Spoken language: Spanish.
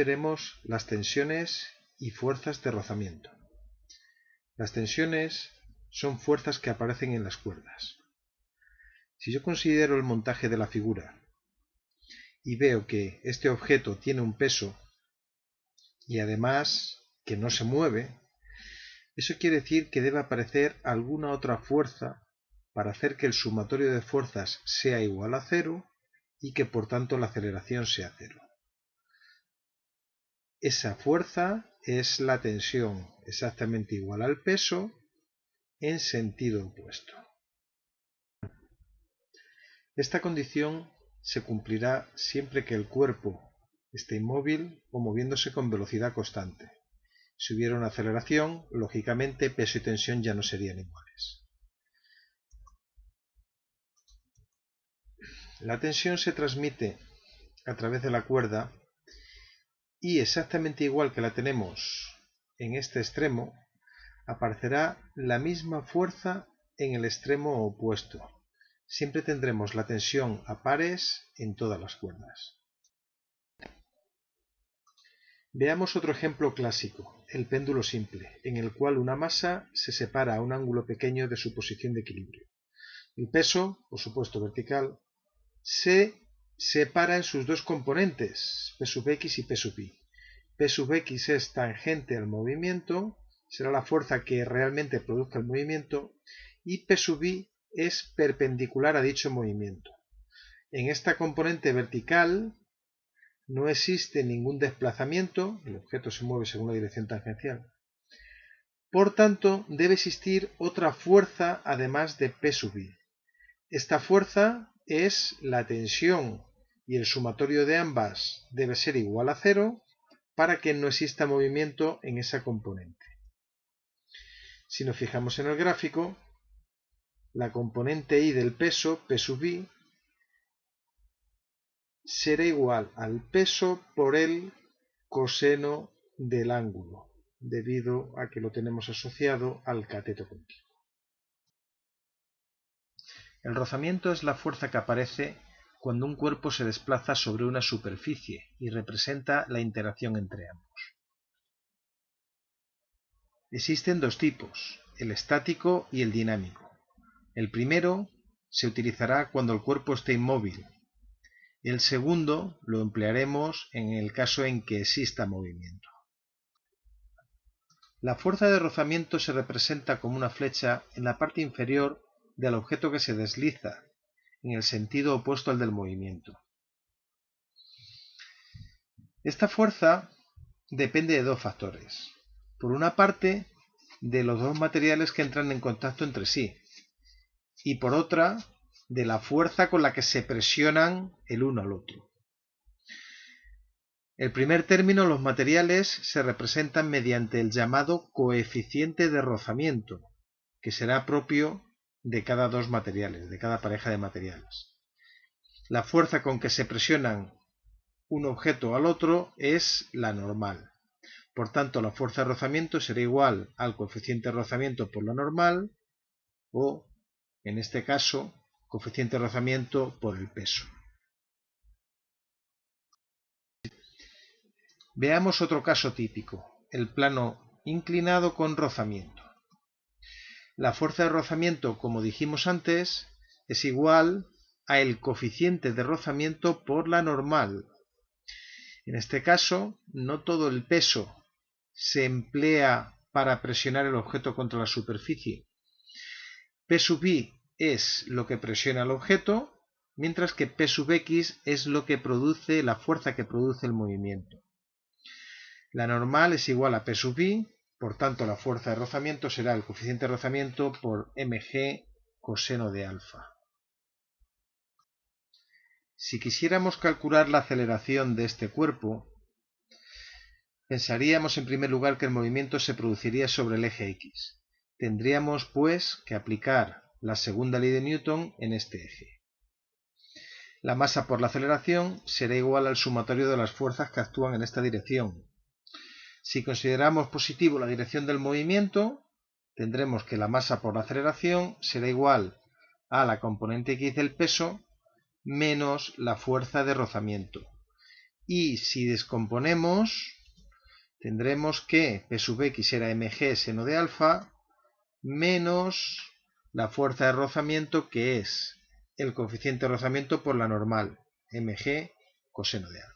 veremos las tensiones y fuerzas de rozamiento. Las tensiones son fuerzas que aparecen en las cuerdas. Si yo considero el montaje de la figura y veo que este objeto tiene un peso y además que no se mueve, eso quiere decir que debe aparecer alguna otra fuerza para hacer que el sumatorio de fuerzas sea igual a cero y que por tanto la aceleración sea cero. Esa fuerza es la tensión, exactamente igual al peso en sentido opuesto. Esta condición se cumplirá siempre que el cuerpo esté inmóvil o moviéndose con velocidad constante. Si hubiera una aceleración, lógicamente peso y tensión ya no serían iguales. La tensión se transmite a través de la cuerda y exactamente igual que la tenemos en este extremo, aparecerá la misma fuerza en el extremo opuesto. Siempre tendremos la tensión a pares en todas las cuerdas. Veamos otro ejemplo clásico, el péndulo simple, en el cual una masa se separa a un ángulo pequeño de su posición de equilibrio. El peso, por supuesto vertical, se separa en sus dos componentes, P sub x y P sub y. P sub x es tangente al movimiento, será la fuerza que realmente produzca el movimiento, y P sub y es perpendicular a dicho movimiento. En esta componente vertical no existe ningún desplazamiento, el objeto se mueve según la dirección tangencial. Por tanto, debe existir otra fuerza además de P sub y. Esta fuerza es la tensión y el sumatorio de ambas debe ser igual a cero para que no exista movimiento en esa componente. Si nos fijamos en el gráfico, la componente y del peso, P sub y, será igual al peso por el coseno del ángulo, debido a que lo tenemos asociado al cateto continuo. El rozamiento es la fuerza que aparece cuando un cuerpo se desplaza sobre una superficie y representa la interacción entre ambos. Existen dos tipos, el estático y el dinámico. El primero se utilizará cuando el cuerpo esté inmóvil. El segundo lo emplearemos en el caso en que exista movimiento. La fuerza de rozamiento se representa como una flecha en la parte inferior del objeto que se desliza, en el sentido opuesto al del movimiento. Esta fuerza depende de dos factores. Por una parte, de los dos materiales que entran en contacto entre sí, y por otra, de la fuerza con la que se presionan el uno al otro. El primer término, los materiales, se representan mediante el llamado coeficiente de rozamiento, que será propio de cada dos materiales, de cada pareja de materiales. La fuerza con que se presionan un objeto al otro es la normal. Por tanto, la fuerza de rozamiento será igual al coeficiente de rozamiento por la normal, o, en este caso, coeficiente de rozamiento por el peso. Veamos otro caso típico, el plano inclinado con rozamiento. La fuerza de rozamiento, como dijimos antes, es igual a el coeficiente de rozamiento por la normal. En este caso, no todo el peso se emplea para presionar el objeto contra la superficie. P sub y es lo que presiona el objeto, mientras que P sub x es lo que produce la fuerza que produce el movimiento. La normal es igual a P sub y, por tanto la fuerza de rozamiento será el coeficiente de rozamiento por mg coseno de alfa. Si quisiéramos calcular la aceleración de este cuerpo, pensaríamos en primer lugar que el movimiento se produciría sobre el eje X. Tendríamos, pues, que aplicar la segunda ley de Newton en este eje. La masa por la aceleración será igual al sumatorio de las fuerzas que actúan en esta dirección. Si consideramos positivo la dirección del movimiento, tendremos que la masa por la aceleración será igual a la componente X del peso menos la fuerza de rozamiento. Y si descomponemos, tendremos que P sub x era mg seno de alfa menos la fuerza de rozamiento, que es el coeficiente de rozamiento por la normal, mg coseno de alfa.